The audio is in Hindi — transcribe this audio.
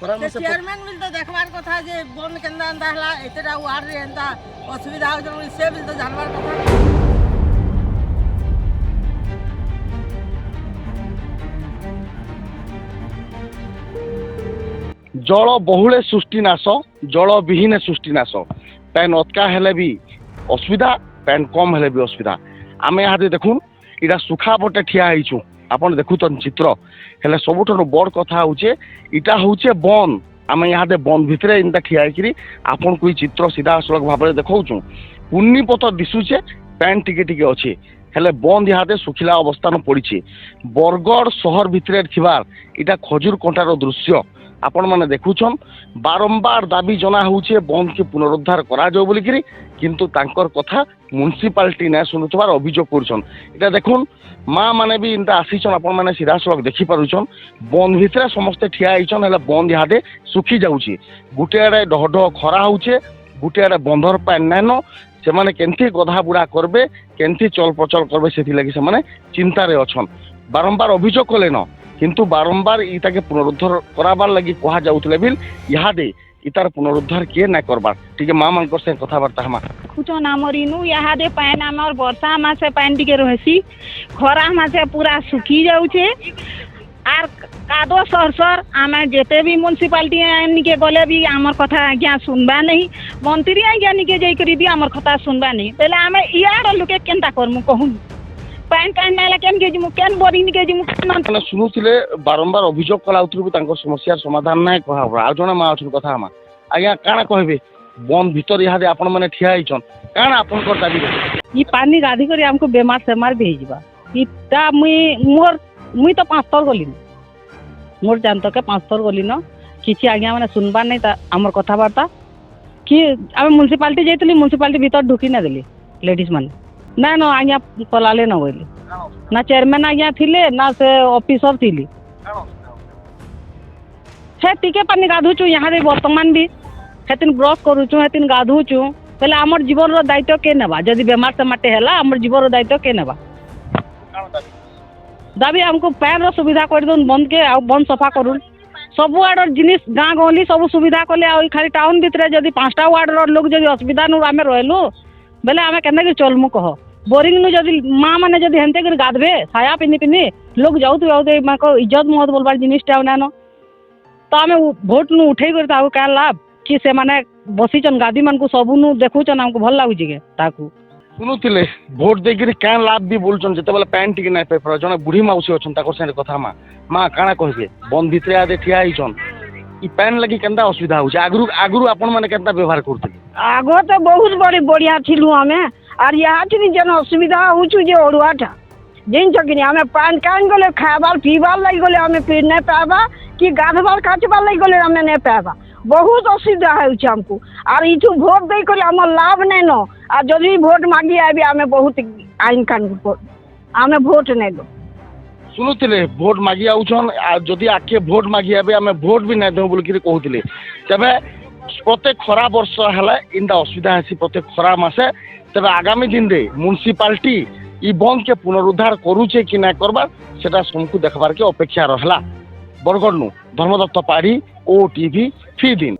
चेयरमैन मिल तो देखबार कथा जे बन केंदा अंदा हला एतेटा वार्ड रे एंता असुविधा हो जन से मिल तो जानबार कथा। जल बहुले सृष्टिनाश जल विहीन सृष्टिनाश पैन अतका हेले भी असुविधा पैन कम हेले भी असुविधा आम यहाँ देखुन इटा सुखा पटे ठिया होइछु आपन देखुतन चित्र हेले सबुठनु बड़ कथा होचे इटा होचे बन आम यहाँ बन भितर इनता ठिया होइकरी आपन कोई चित्र सीधा सड़क भाव में देखौछु पुन्नीपथ दिशुचे पैन टिके टिके अच्छे हेले बंद यहाँ सुखिला अवस्थान पड़ी बरगढ़ सहर भितर थिबार इटा खजूर कंटार दृश्य आपण माने देखुछन बारंबार दाबी जना होचे बंद के पुनरुद्धार करा जाओ बोली करी किंतु तांकर कथा म्युनिसिपालिटी ना सुनुथबार अभियोग करछन इटा देखुन माँ माने भी इनता आसीछन आपण माने सीधा सड़क देखि पारुछन बंद भितर समस्ते ठिया आइछन हेले बंद यहाँ सुखी जाउची गुटे आड़े ढह ढह खरा होचे गुटे आड़े बंधर पान नाइन से माने केंथी गधा बुढ़ा करबे केंथी चल प्रचल करबे सेथि लागि से माने चिंता रे अछन बारंबार अभियोग कले न किंतु बारंबार इताके पुनरुद्धार कराबार लगी कहा जाउतले बिल इहादे इतार पुनरुद्धार किए ना करबार ठीक है माँ मानकर से कथबार्ता हमा कुचन आमर इनु इहादे पान आमर वर्षा मासे पान टिके रहसी खरा मासे पूरा सुखी जाउछे आर कादो सरसर आमे जेते भी म्युनिसिपालिटी निके गले भी आमर कथा आज्ञा सुनबा नहीं मंत्री आज्ञा निके जाई करी भी आमर कथा सुनबा नहीं पहले आमे इयार लोके केनता करमु कहून पैन कान नाला केन के जिमु केन बोरिंग के जिमु माने सुनुथिले बारंबार अभियोग कला उतरबी तांकर समस्यार समाधान नाय कहा आ जणा मा अछन कथा हमा आज्ञा काना कहबे बन भीतर इहादे आपण माने ठिया आइछन काना आपण कर दाबी ई पानी गाधी करी हमको बेमार सेमार भी हिजबा इटा मुई तो 5 थर गली मोर जानत के 5 थर गली न किछि आज्ञा माने सुनबा नै ता हमर कथाबार्ता कि आमे म्युनिसिपालिटी जैतली म्युनिसिपालिटी भीतर ढुकी ना देली लेडीज माने ना ना आज्ञा पलाले न बोली ना चेयरमैन आज्ञा थिले ना से ऑफिसर थिली से टिके पानी गाधुचु यहाँ रे वर्तमान भी हेतिन ब्रश करूचु हेतिन गाधुचु पहले हमर जीवन रो दायित्व के नेबा जदि बेमार से माटे हैला हमर जीवन रो दायित्व के नेबा दाबी हमको पैर रो सुविधा कर दोन बंद के आ बंद सफा करून सब वार्ड जिनिस गाँ गहली सब सुविधा कले आ खाली टाउन भितर जदि 5टा वार्ड रो लोग जदि असुविधा नु आमे रहलु बेले आमे केना के चलमु कह बोरिंग नु जदि माँ माने जदि हेनते कर गाधबे छाया पिनी पिनी लोग जाउते माको इज्जत महत बोलबार जिनिस टाउ नानो तो आमे भोट नु उठै कर ताऊ का लाभ कि से माने बसीचन गादी मान को सबु नु देखुचन हमको भल लागु जे ताकू सुनुथिले भोट देगिरी क्या लाभ भी बोलछन जते बेले पैन टिके नाय पेपर जने बुढ़ी माउसी अछन ताकर से कथा माँ काना कहबे बन भितरे आदे ठिया आइछन ई पैन लगी केनता असुविधा होछ आगरु आगरु आपण माने केनता व्यवहार करथि आगो तो बहुत बढ़िया थिलु हमें और यहाँ थी जन असुविधा होचु जे ओडुआटा जिन चकिनी हमें पान कान गले खाबार पीबार लगी गले हमें पी नहीं पाबा कि गाधबार काटबार लगी गले हमें नहीं पाबा बहुत असुविधा होउछ हमको और इठू भोट दे कर हमर लाभ नहीं न और जदि भोट मांगी आबी हमें बहुत आइन कानून हमें भोट नहीं दो सुनुथिले भोट मागी आउछन जदि आके भोट मागी आबे हमें भोट भी नहीं दो बोल कि कहथिले तबे प्रत्येक खरा वर्ष हेले इनता असुविधा हेसी प्रत्येक खरा मासे तबे आगामी दिन रे म्युनिसिपालिटी ई बंद के पुनरुद्धार करूचे कि ना करबार सेटा समकु देखबार के अपेक्षा रहला बरगढ़ नु धर्मदत्त पाढ़ी OTV फी दिन।